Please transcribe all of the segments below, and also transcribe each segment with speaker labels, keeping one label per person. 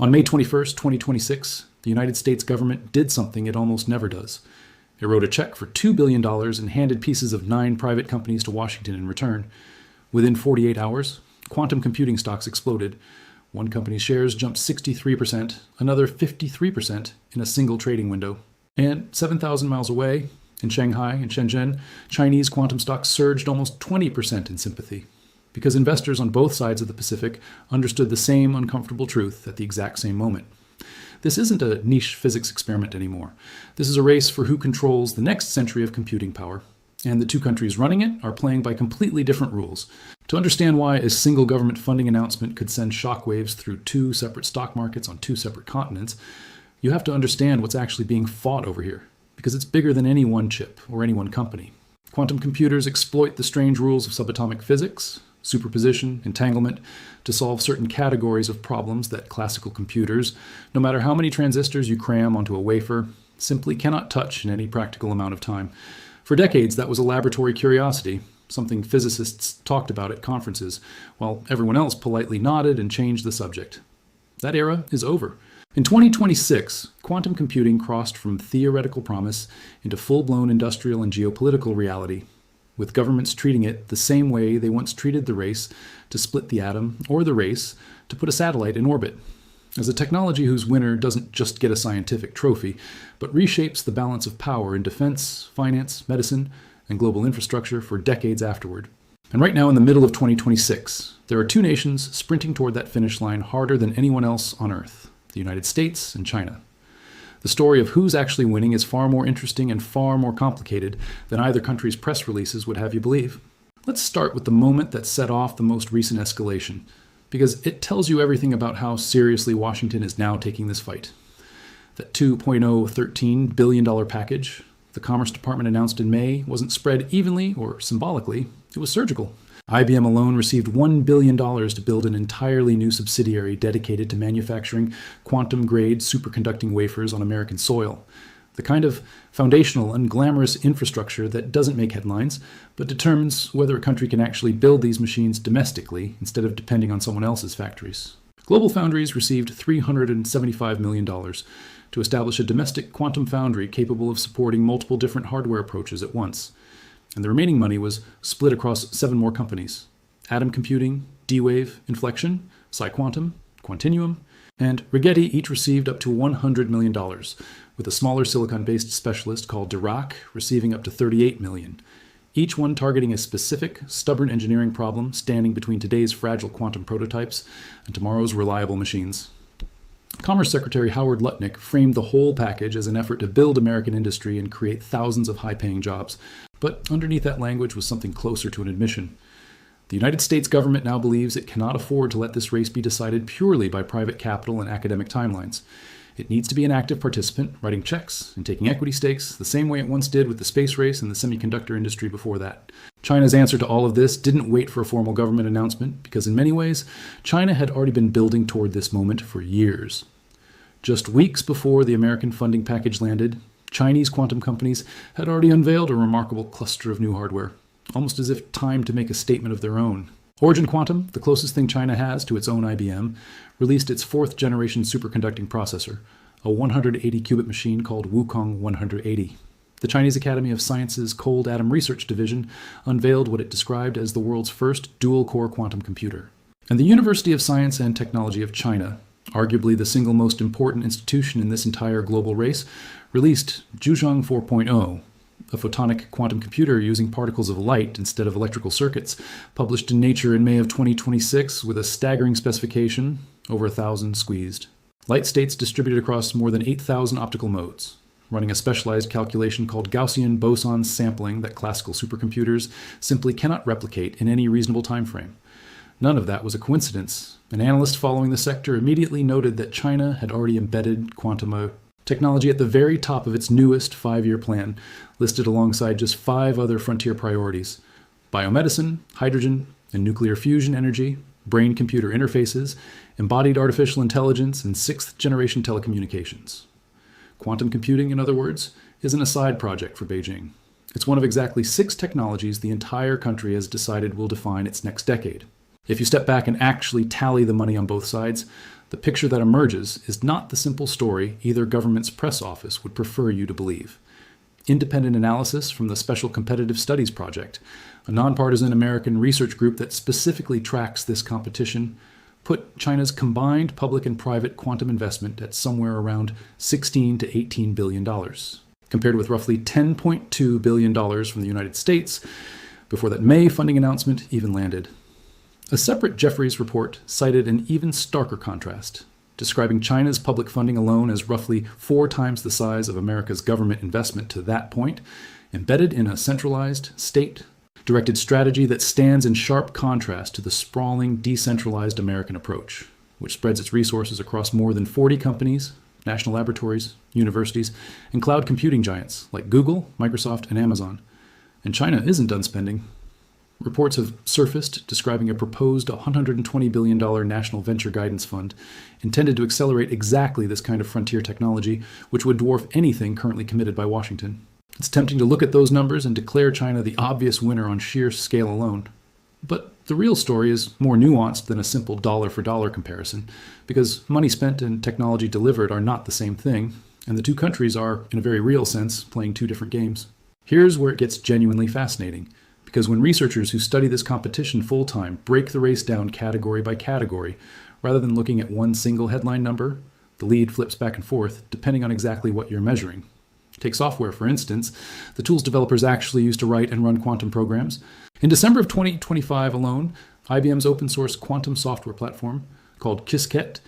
Speaker 1: On May 21st, 2026, the United States government did something it almost never does. It wrote a check for $2 billion and handed pieces of 9 private companies to Washington in return. Within 48 hours, quantum computing stocks exploded. One company's shares jumped 63%, another 53% in a single trading window. And 7,000 miles away, in Shanghai and Shenzhen, Chinese quantum stocks surged almost 20% in sympathy, because investors on both sides of the Pacific understood the same uncomfortable truth at the exact same moment. This isn't a niche physics experiment anymore. This is a race for who controls the next century of computing power. And the two countries running it are playing by completely different rules. To understand why a single government funding announcement could send shockwaves through 2 separate stock markets on 2 separate continents, you have to understand what's actually being fought over here, because it's bigger than any one chip or any one company. Quantum computers exploit the strange rules of subatomic physics, superposition, entanglement, to solve certain categories of problems that classical computers, no matter how many transistors you cram onto a wafer, simply cannot touch in any practical amount of time. For decades, that was a laboratory curiosity, something physicists talked about at conferences, while everyone else politely nodded and changed the subject. That era is over. In 2026, quantum computing crossed from theoretical promise into full-blown industrial and geopolitical reality, with governments treating it the same way they once treated the race to split the atom or the race to put a satellite in orbit, as a technology whose winner doesn't just get a scientific trophy, but reshapes the balance of power in defense, finance, medicine, and global infrastructure for decades afterward. And right now, in the middle of 2026, there are 2 nations sprinting toward that finish line harder than anyone else on Earth: the United States and China. The story of who's actually winning is far more interesting and far more complicated than either country's press releases would have you believe. Let's start with the moment that set off the most recent escalation, because it tells you everything about how seriously Washington is now taking this fight. That $2.013 billion package the Commerce Department announced in May wasn't spread evenly or symbolically, it was surgical. IBM alone received $1 billion to build an entirely new subsidiary dedicated to manufacturing quantum-grade superconducting wafers on American soil. The kind of foundational, unglamorous infrastructure that doesn't make headlines, but determines whether a country can actually build these machines domestically instead of depending on someone else's factories. GlobalFoundries received $375 million to establish a domestic quantum foundry capable of supporting multiple different hardware approaches at once. And the remaining money was split across 7 more companies: Atom Computing, D-Wave, Inflection, PsiQuantum, Quantinuum, and Rigetti each received up to $100 million, with a smaller silicon-based specialist called Dirac receiving up to $38 million, each one targeting a specific, stubborn engineering problem standing between today's fragile quantum prototypes and tomorrow's reliable machines. Commerce Secretary Howard Lutnick framed the whole package as an effort to build American industry and create thousands of high-paying jobs. But underneath that language was something closer to an admission. The United States government now believes it cannot afford to let this race be decided purely by private capital and academic timelines. It needs to be an active participant, writing checks and taking equity stakes, the same way it once did with the space race and the semiconductor industry before that. China's answer to all of this didn't wait for a formal government announcement, because in many ways, China had already been building toward this moment for years. Just weeks before the American funding package landed, Chinese quantum companies had already unveiled a remarkable cluster of new hardware, almost as if timed to make a statement of their own. Origin Quantum, the closest thing China has to its own IBM, released its 4th-generation superconducting processor, a 180-qubit machine called Wukong 180. The Chinese Academy of Sciences Cold Atom Research Division unveiled what it described as the world's first dual-core quantum computer. And the University of Science and Technology of China, arguably the single most important institution in this entire global race, released Zhuzhong 4.0, a photonic quantum computer using particles of light instead of electrical circuits, published in Nature in May of 2026 with a staggering specification, over 1,000 squeezed. Light states distributed across more than 8,000 optical modes, running a specialized calculation called Gaussian boson sampling that classical supercomputers simply cannot replicate in any reasonable time frame. None of that was a coincidence. An analyst following the sector immediately noted that China had already embedded quantum technology at the very top of its newest 5-year plan, listed alongside just 5 other frontier priorities: biomedicine, hydrogen and nuclear fusion energy, brain-computer interfaces, embodied artificial intelligence, and 6th-generation telecommunications. Quantum computing, in other words, isn't a side project for Beijing. It's one of exactly 6 technologies the entire country has decided will define its next decade. If you step back and actually tally the money on both sides, The picture that emerges is not the simple story either government's press office would prefer you to believe. Independent analysis from the Special Competitive Studies Project, a nonpartisan American research group that specifically tracks this competition, put China's combined public and private quantum investment at somewhere around $16 to $18 billion, compared with roughly $10.2 billion from the United States before that May funding announcement even landed. A separate Jeffries report cited an even starker contrast, describing China's public funding alone as roughly 4 times the size of America's government investment to that point, embedded in a centralized, state-directed strategy that stands in sharp contrast to the sprawling, decentralized American approach, which spreads its resources across more than 40 companies, national laboratories, universities, and cloud computing giants like Google, Microsoft, and Amazon. And China isn't done spending. Reports have surfaced describing a proposed $120 billion national venture guidance fund intended to accelerate exactly this kind of frontier technology, which would dwarf anything currently committed by Washington. It's tempting to look at those numbers and declare China the obvious winner on sheer scale alone. But the real story is more nuanced than a simple dollar-for-dollar comparison, because money spent and technology delivered are not the same thing, and the two countries are, in a very real sense, playing 2 different games. Here's where it gets genuinely fascinating. Because when researchers who study this competition full-time break the race down category by category, rather than looking at one single headline number, the lead flips back and forth depending on exactly what you're measuring. Take software, for instance, the tools developers actually use to write and run quantum programs. In December of 2025 alone, IBM's open-source quantum software platform, called Qiskit,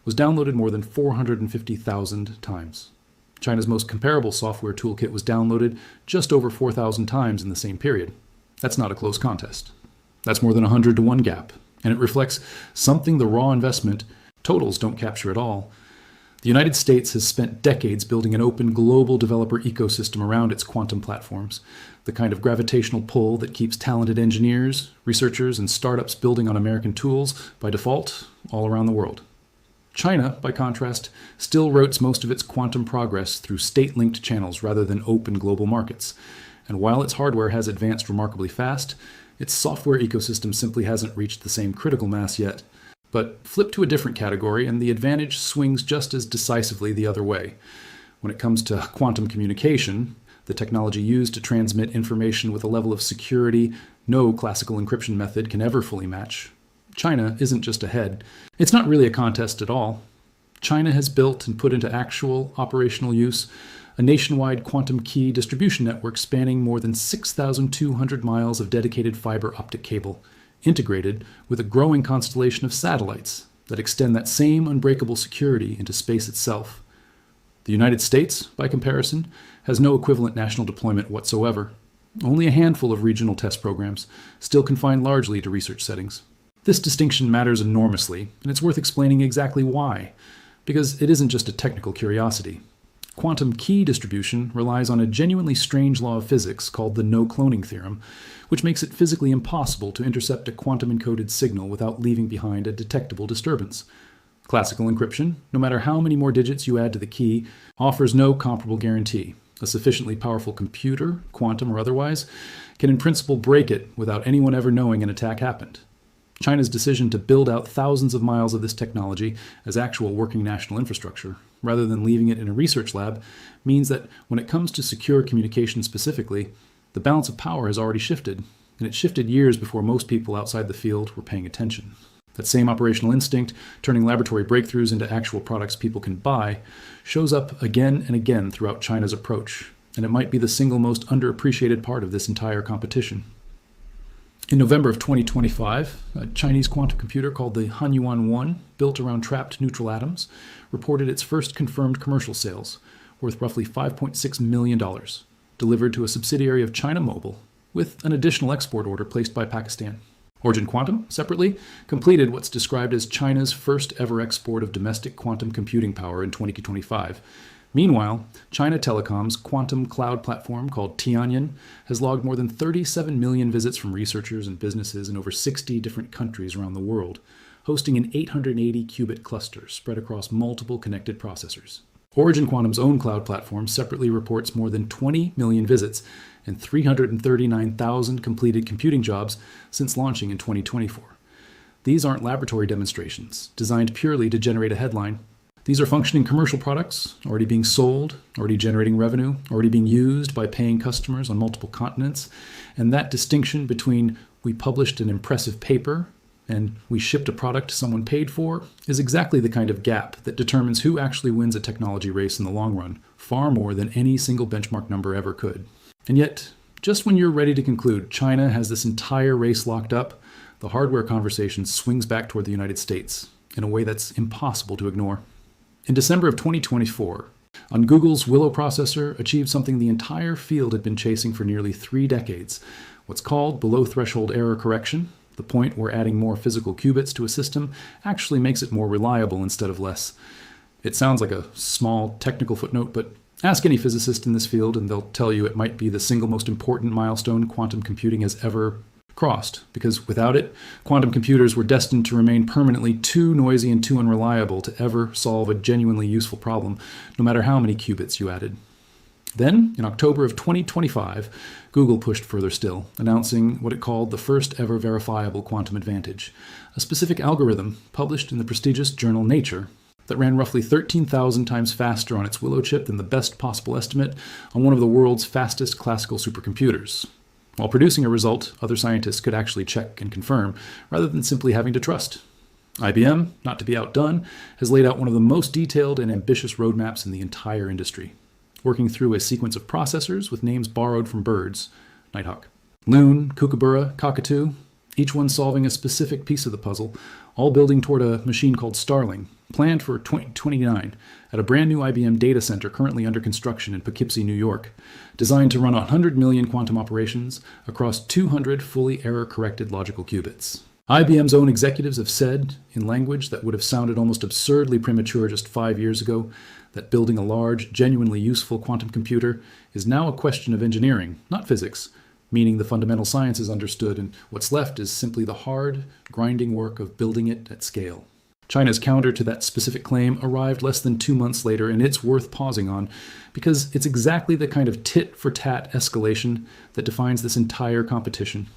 Speaker 1: was downloaded more than 450,000 times. China's most comparable software toolkit was downloaded just over 4,000 times in the same period. That's not a close contest. That's more than 100 to 1 gap, and it reflects something the raw investment totals don't capture at all. The United States has spent decades building an open global developer ecosystem around its quantum platforms, the kind of gravitational pull that keeps talented engineers, researchers, and startups building on American tools by default all around the world. China, by contrast, still routes most of its quantum progress through state-linked channels rather than open global markets. And while its hardware has advanced remarkably fast, its software ecosystem simply hasn't reached the same critical mass yet. But flip to a different category, and the advantage swings just as decisively the other way. When it comes to quantum communication, the technology used to transmit information with a level of security no classical encryption method can ever fully match, China isn't just ahead. It's not really a contest at all. China has built and put into actual operational use a nationwide quantum key distribution network spanning more than 6,200 miles of dedicated fiber optic cable, integrated with a growing constellation of satellites that extend that same unbreakable security into space itself. The United States, by comparison, has no equivalent national deployment whatsoever. Only a handful of regional test programs, still confined largely to research settings. This distinction matters enormously, and it's worth explaining exactly why, because it isn't just a technical curiosity. Quantum key distribution relies on a genuinely strange law of physics called the no-cloning theorem, which makes it physically impossible to intercept a quantum-encoded signal without leaving behind a detectable disturbance. Classical encryption, no matter how many more digits you add to the key, offers no comparable guarantee. A sufficiently powerful computer, quantum or otherwise, can in principle break it without anyone ever knowing an attack happened. China's decision to build out thousands of miles of this technology as actual working national infrastructure, rather than leaving it in a research lab, means that when it comes to secure communication specifically, the balance of power has already shifted, and it shifted years before most people outside the field were paying attention. That same operational instinct, turning laboratory breakthroughs into actual products people can buy, shows up again and again throughout China's approach, and it might be the single most underappreciated part of this entire competition. In November of 2025, a Chinese quantum computer called the Hanyuan-1, built around trapped neutral atoms, reported its first confirmed commercial sales, worth roughly $5.6 million, delivered to a subsidiary of China Mobile, with an additional export order placed by Pakistan. Origin Quantum, separately, completed what's described as China's first ever export of domestic quantum computing power in 2025. Meanwhile, China Telecom's quantum cloud platform called Tianyan has logged more than 37 million visits from researchers and businesses in over 60 different countries around the world, hosting an 880-qubit cluster spread across multiple connected processors. Origin Quantum's own cloud platform separately reports more than 20 million visits and 339,000 completed computing jobs since launching in 2024. These aren't laboratory demonstrations designed purely to generate a headline. These are functioning commercial products, already being sold, already generating revenue, already being used by paying customers on multiple continents. And that distinction between we published an impressive paper and we shipped a product someone paid for is exactly the kind of gap that determines who actually wins a technology race in the long run, far more than any single benchmark number ever could. And yet, just when you're ready to conclude China has this entire race locked up, the hardware conversation swings back toward the United States in a way that's impossible to ignore. In December of 2024, on Google's Willow processor achieved something the entire field had been chasing for nearly 3 decades, what's called below-threshold error correction, the point where adding more physical qubits to a system actually makes it more reliable instead of less. It sounds like a small technical footnote, but ask any physicist in this field and they'll tell you it might be the single most important milestone quantum computing has ever crossed, because without it, quantum computers were destined to remain permanently too noisy and too unreliable to ever solve a genuinely useful problem, no matter how many qubits you added. Then, in October of 2025, Google pushed further still, announcing what it called the first ever verifiable quantum advantage, a specific algorithm published in the prestigious journal Nature that ran roughly 13,000 times faster on its Willow chip than the best possible estimate on one of the world's fastest classical supercomputers. While producing a result other scientists could actually check and confirm, rather than simply having to trust. IBM, not to be outdone, has laid out one of the most detailed and ambitious roadmaps in the entire industry, working through a sequence of processors with names borrowed from birds, nighthawk, loon, kookaburra, cockatoo, each one solving a specific piece of the puzzle, all building toward a machine called Starling, planned for 2029 at a brand new IBM data center currently under construction in Poughkeepsie, New York, designed to run 100 million quantum operations across 200 fully error-corrected logical qubits. IBM's own executives have said, in language that would have sounded almost absurdly premature just 5 years ago, that building a large, genuinely useful quantum computer is now a question of engineering, not physics, meaning the fundamental science is understood and what's left is simply the hard, grinding work of building it at scale. China's counter to that specific claim arrived less than 2 months later, and it's worth pausing on because it's exactly the kind of tit-for-tat escalation that defines this entire competition.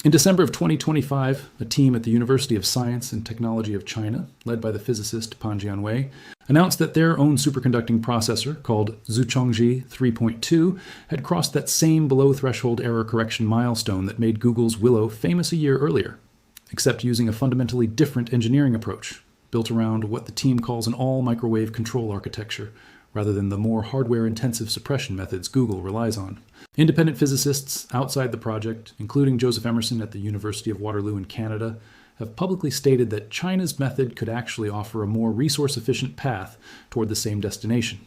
Speaker 1: In December of 2025, a team at the University of Science and Technology of China, led by the physicist Pan Jianwei, announced that their own superconducting processor, called Zhuchongji 3.2, had crossed that same below-threshold error correction milestone that made Google's Willow famous a year earlier, except using a fundamentally different engineering approach, built around what the team calls an all-microwave control architecture, rather than the more hardware-intensive suppression methods Google relies on. Independent physicists outside the project, including Joseph Emerson at the University of Waterloo in Canada, have publicly stated that China's method could actually offer a more resource-efficient path toward the same destination.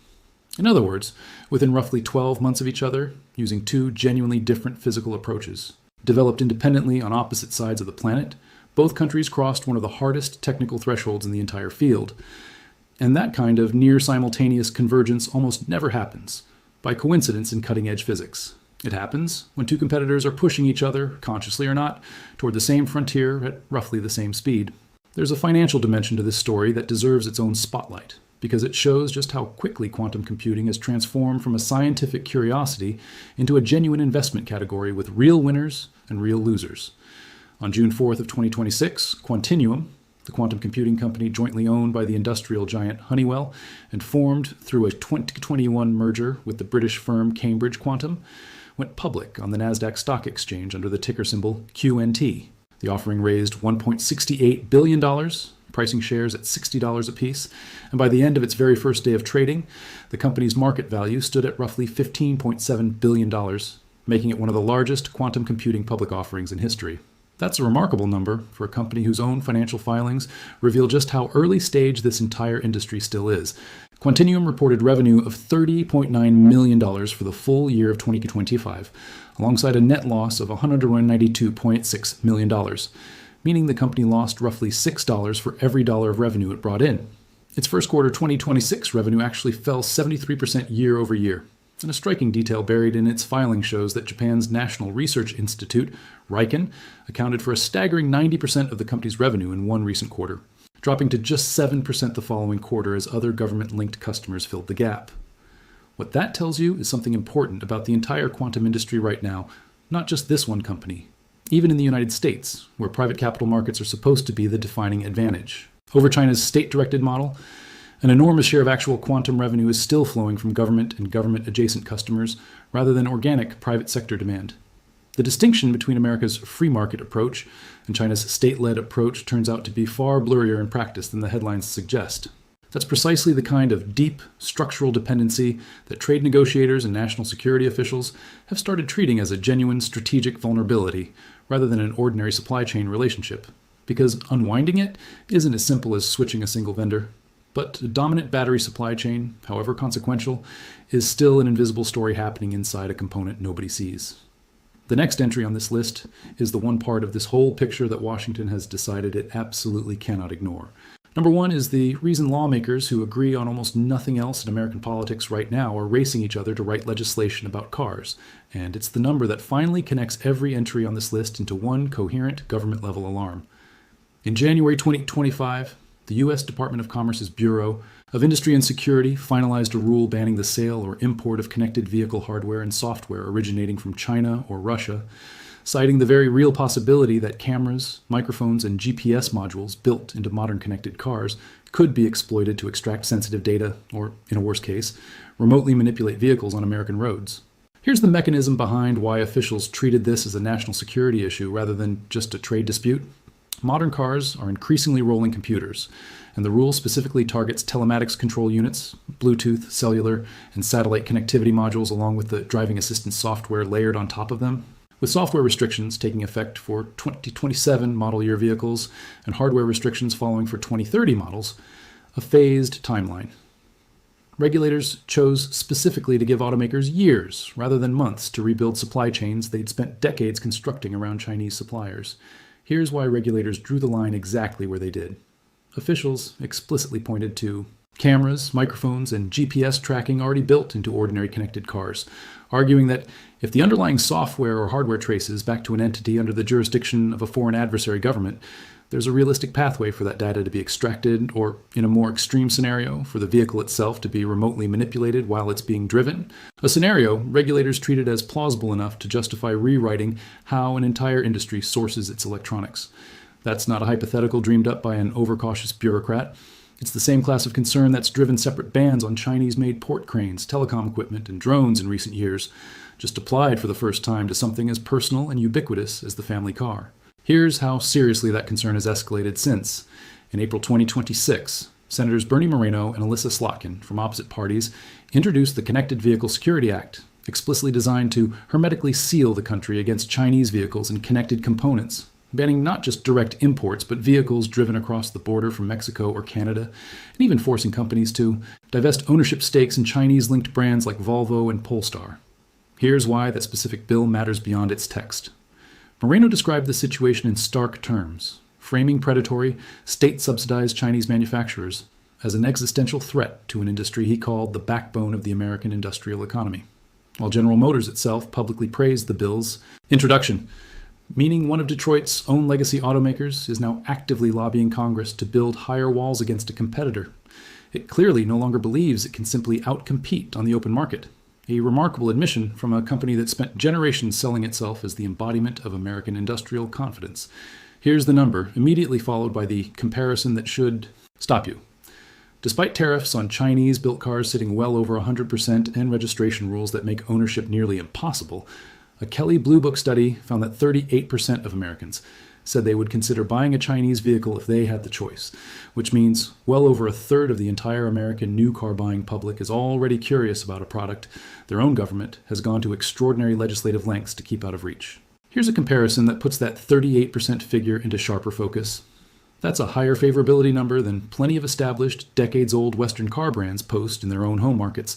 Speaker 1: In other words, within roughly 12 months of each other, using 2 genuinely different physical approaches, developed independently on opposite sides of the planet, both countries crossed one of the hardest technical thresholds in the entire field. And that kind of near-simultaneous convergence almost never happens, by coincidence in cutting-edge physics. It happens when 2 competitors are pushing each other, consciously or not, toward the same frontier at roughly the same speed. There's a financial dimension to this story that deserves its own spotlight, because it shows just how quickly quantum computing has transformed from a scientific curiosity into a genuine investment category with real winners and real losers. On June 4th of 2026, Quantinuum, the quantum computing company jointly owned by the industrial giant Honeywell and formed through a 2021 merger with the British firm Cambridge Quantum, went public on the Nasdaq Stock Exchange under the ticker symbol QNT. The offering raised $1.68 billion, pricing shares at $60 apiece, and by the end of its very first day of trading, the company's market value stood at roughly $15.7 billion, making it one of the largest quantum computing public offerings in history. That's a remarkable number for a company whose own financial filings reveal just how early stage this entire industry still is. Quantinuum reported revenue of $30.9 million for the full year of 2025, alongside a net loss of $192.6 million, meaning the company lost roughly $6 for every dollar of revenue it brought in. Its first quarter 2026 revenue actually fell 73% year over year. And a striking detail buried in its filing shows that Japan's National Research Institute, RIKEN, accounted for a staggering 90% of the company's revenue in one recent quarter, dropping to just 7% the following quarter as other government-linked customers filled the gap. What that tells you is something important about the entire quantum industry right now, not just this one company, even in the United States, where private capital markets are supposed to be the defining advantage. Over China's state-directed model, an enormous share of actual quantum revenue is still flowing from government and government-adjacent customers rather than organic private sector demand. The distinction between America's free market approach and China's state-led approach turns out to be far blurrier in practice than the headlines suggest. That's precisely the kind of deep structural dependency that trade negotiators and national security officials have started treating as a genuine strategic vulnerability rather than an ordinary supply chain relationship. Because unwinding it isn't as simple as switching a single vendor. But a dominant battery supply chain, however consequential, is still an invisible story happening inside a component nobody sees. The next entry on this list is the one part of this whole picture that Washington has decided it absolutely cannot ignore. Number one is the reason lawmakers who agree on almost nothing else in American politics right now are racing each other to write legislation about cars. And it's the number that finally connects every entry on this list into one coherent government-level alarm. In January 2025, the U.S. Department of Commerce's Bureau of Industry and Security finalized a rule banning the sale or import of connected vehicle hardware and software originating from China or Russia, citing the very real possibility that cameras, microphones, and GPS modules built into modern connected cars could be exploited to extract sensitive data or, in a worst case, remotely manipulate vehicles on American roads. Here's the mechanism behind why officials treated this as a national security issue rather than just a trade dispute. Modern cars are increasingly rolling computers, and the rule specifically targets telematics control units, Bluetooth, cellular, and satellite connectivity modules along with the driving assistance software layered on top of them, with software restrictions taking effect for 2027 model year vehicles and hardware restrictions following for 2030 models, a phased timeline. Regulators chose specifically to give automakers years rather than months to rebuild supply chains they'd spent decades constructing around Chinese suppliers. Here's why regulators drew the line exactly where they did. Officials explicitly pointed to cameras, microphones, and GPS tracking already built into ordinary connected cars, arguing that if the underlying software or hardware traces back to an entity under the jurisdiction of a foreign adversary government, there's a realistic pathway for that data to be extracted, or, in a more extreme scenario, for the vehicle itself to be remotely manipulated while it's being driven, a scenario regulators treated as plausible enough to justify rewriting how an entire industry sources its electronics. That's not a hypothetical dreamed up by an overcautious bureaucrat. It's the same class of concern that's driven separate bans on Chinese-made port cranes, telecom equipment, and drones in recent years, just applied for the first time to something as personal and ubiquitous as the family car. Here's how seriously that concern has escalated since. In April 2026, Senators Bernie Moreno and Alyssa Slotkin from opposite parties introduced the Connected Vehicle Security Act, explicitly designed to hermetically seal the country against Chinese vehicles and connected components, banning not just direct imports, but vehicles driven across the border from Mexico or Canada, and even forcing companies to divest ownership stakes in Chinese-linked brands like Volvo and Polestar. Here's why that specific bill matters beyond its text. Moreno described the situation in stark terms, framing predatory, state-subsidized Chinese manufacturers as an existential threat to an industry he called the backbone of the American industrial economy, while General Motors itself publicly praised the bill's introduction, meaning one of Detroit's own legacy automakers is now actively lobbying Congress to build higher walls against a competitor. It clearly no longer believes it can simply outcompete on the open market. A remarkable admission from a company that spent generations selling itself as the embodiment of American industrial confidence. Here's the number, immediately followed by the comparison that should stop you. Despite tariffs on Chinese-built cars sitting well over 100% and registration rules that make ownership nearly impossible, a Kelley Blue Book study found that 38% of Americans said they would consider buying a Chinese vehicle if they had the choice, which means well over a third of the entire American new car buying public is already curious about a product their own government has gone to extraordinary legislative lengths to keep out of reach. Here's a comparison that puts that 38% figure into sharper focus. That's a higher favorability number than plenty of established, decades-old Western car brands post in their own home markets,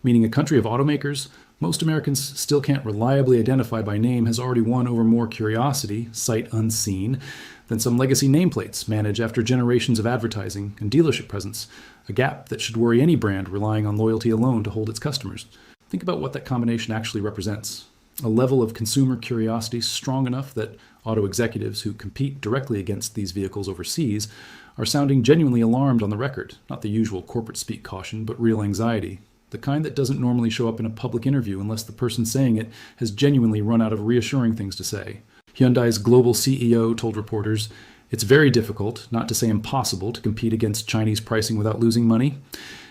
Speaker 1: meaning a country of automakers most Americans still can't reliably identify by name has already won over more curiosity, sight unseen, than some legacy nameplates manage after generations of advertising and dealership presence, a gap that should worry any brand relying on loyalty alone to hold its customers. Think about what that combination actually represents. A level of consumer curiosity strong enough that auto executives who compete directly against these vehicles overseas are sounding genuinely alarmed on the record, not the usual corporate speak caution, but real anxiety. The kind that doesn't normally show up in a public interview unless the person saying it has genuinely run out of reassuring things to say. Hyundai's global CEO told reporters, "It's very difficult, not to say impossible, to compete against Chinese pricing without losing money."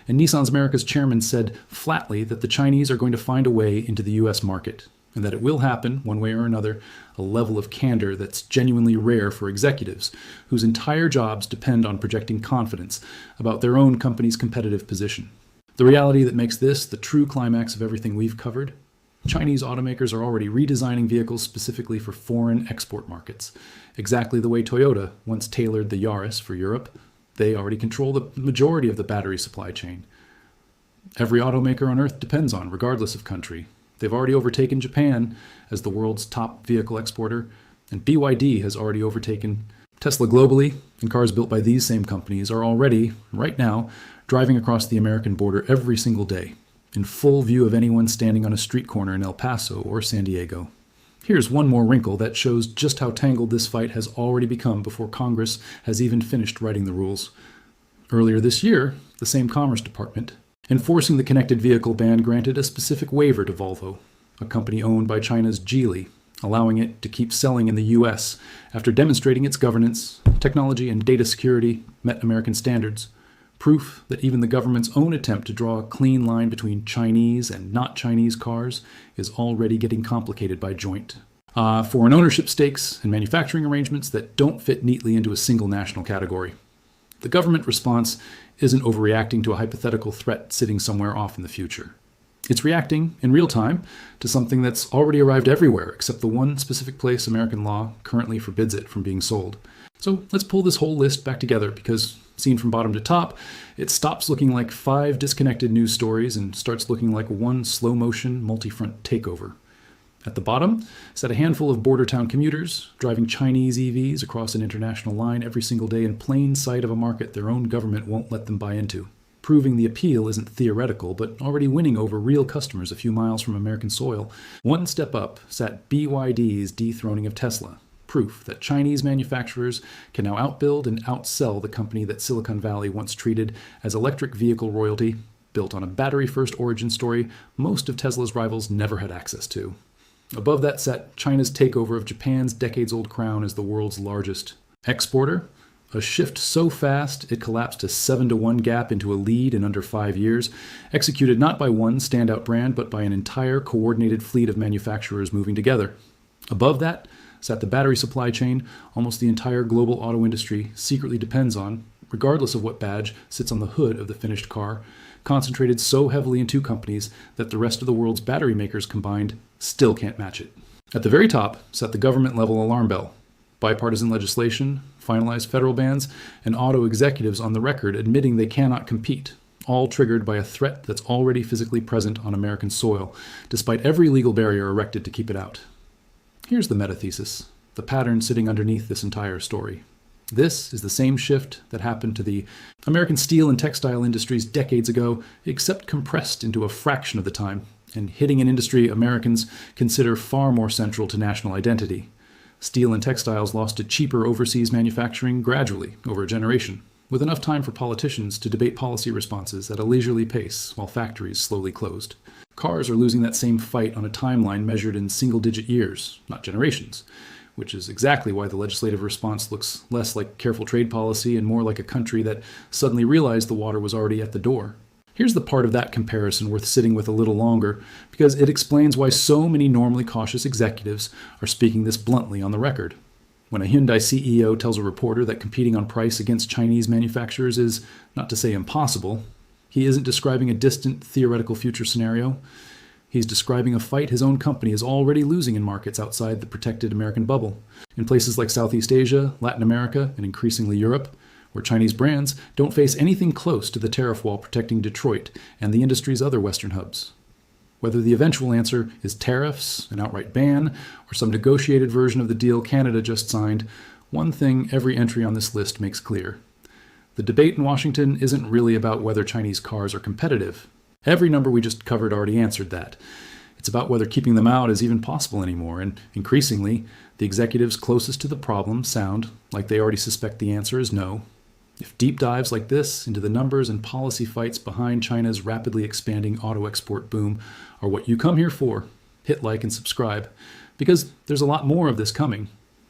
Speaker 1: And Nissan's America's chairman said flatly that the Chinese are going to find a way into the U.S. market, and that it will happen, one way or another, a level of candor that's genuinely rare for executives, whose entire jobs depend on projecting confidence about their own company's competitive position. The reality that makes this the true climax of everything we've covered: Chinese automakers are already redesigning vehicles specifically for foreign export markets, exactly the way Toyota once tailored the Yaris for Europe. They already control the majority of the battery supply chain. Every automaker on Earth depends on, regardless of country. They've already overtaken Japan as the world's top vehicle exporter, and BYD has already overtaken Tesla globally, and cars built by these same companies are already, right now, driving across the American border every single day, in full view of anyone standing on a street corner in El Paso or San Diego. Here's one more wrinkle that shows just how tangled this fight has already become before Congress has even finished writing the rules. Earlier this year, the same Commerce Department, enforcing the connected vehicle ban, granted a specific waiver to Volvo, a company owned by China's Geely, allowing it to keep selling in the U.S. after demonstrating its governance, technology, and data security met American standards. Proof that even the government's own attempt to draw a clean line between Chinese and not Chinese cars is already getting complicated by joint foreign ownership stakes and manufacturing arrangements that don't fit neatly into a single national category. The government response isn't overreacting to a hypothetical threat sitting somewhere off in the future. It's reacting in real time to something that's already arrived everywhere except the one specific place American law currently forbids it from being sold. So let's pull this whole list back together because, seen from bottom to top, it stops looking like 5 disconnected news stories and starts looking like one slow-motion, multi-front takeover. At the bottom sat a handful of border town commuters driving Chinese EVs across an international line every single day in plain sight of a market their own government won't let them buy into, proving the appeal isn't theoretical but already winning over real customers a few miles from American soil. One step up sat BYD's dethroning of Tesla, proof that Chinese manufacturers can now outbuild and outsell the company that Silicon Valley once treated as electric vehicle royalty, built on a battery-first origin story most of Tesla's rivals never had access to. Above that sat China's takeover of Japan's decades-old crown as the world's largest exporter, a shift so fast it collapsed a 7-to-1 gap into a lead in under 5 years, executed not by one standout brand but by an entire coordinated fleet of manufacturers moving together. Above that sat the battery supply chain almost the entire global auto industry secretly depends on, regardless of what badge sits on the hood of the finished car, concentrated so heavily in 2 companies that the rest of the world's battery makers combined still can't match it. At the very top sat the government-level alarm bell: bipartisan legislation, finalized federal bans, and auto executives on the record admitting they cannot compete, all triggered by a threat that's already physically present on American soil, despite every legal barrier erected to keep it out. Here's the meta-thesis, the pattern sitting underneath this entire story. This is the same shift that happened to the American steel and textile industries decades ago, except compressed into a fraction of the time, and hitting an industry Americans consider far more central to national identity. Steel and textiles lost to cheaper overseas manufacturing gradually over a generation, with enough time for politicians to debate policy responses at a leisurely pace while factories slowly closed. Cars are losing that same fight on a timeline measured in single-digit years, not generations, which is exactly why the legislative response looks less like careful trade policy and more like a country that suddenly realized the water was already at the door. Here's the part of that comparison worth sitting with a little longer, because it explains why so many normally cautious executives are speaking this bluntly on the record. When a Hyundai CEO tells a reporter that competing on price against Chinese manufacturers is, not to say impossible, he isn't describing a distant, theoretical future scenario. He's describing a fight his own company is already losing in markets outside the protected American bubble, in places like Southeast Asia, Latin America, and increasingly Europe, where Chinese brands don't face anything close to the tariff wall protecting Detroit and the industry's other Western hubs. Whether the eventual answer is tariffs, an outright ban, or some negotiated version of the deal Canada just signed, one thing every entry on this list makes clear. The debate in Washington isn't really about whether Chinese cars are competitive. Every number we just covered already answered that. It's about whether keeping them out is even possible anymore, and increasingly, the executives closest to the problem sound like they already suspect the answer is no. If deep dives like this into the numbers and policy fights behind China's rapidly expanding auto export boom are what you come here for, hit like and subscribe, because there's a lot more of this coming.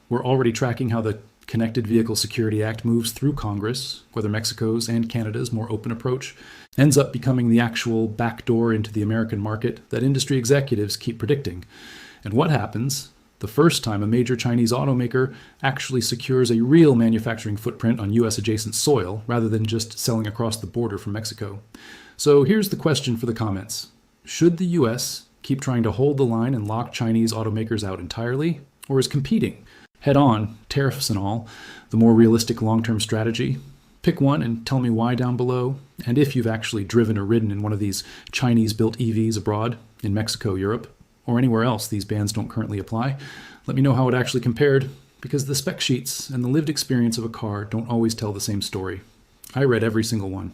Speaker 1: We're already tracking how the Connected Vehicle Security Act moves through Congress, whether Mexico's and Canada's more open approach ends up becoming the actual backdoor into the American market that industry executives keep predicting. And what happens the first time a major Chinese automaker actually secures a real manufacturing footprint on U.S. adjacent soil rather than just selling across the border from Mexico. So here's the question for the comments. Should the U.S. keep trying to hold the line and lock Chinese automakers out entirely? Or is competing head-on, tariffs and all, the more realistic long-term strategy? Pick one and tell me why down below. And if you've actually driven or ridden in one of these Chinese-built EVs abroad, in Mexico, Europe, or anywhere else these bans don't currently apply, let me know how it actually compared, because the spec sheets and the lived experience of a car don't always tell the same story. I read every single one.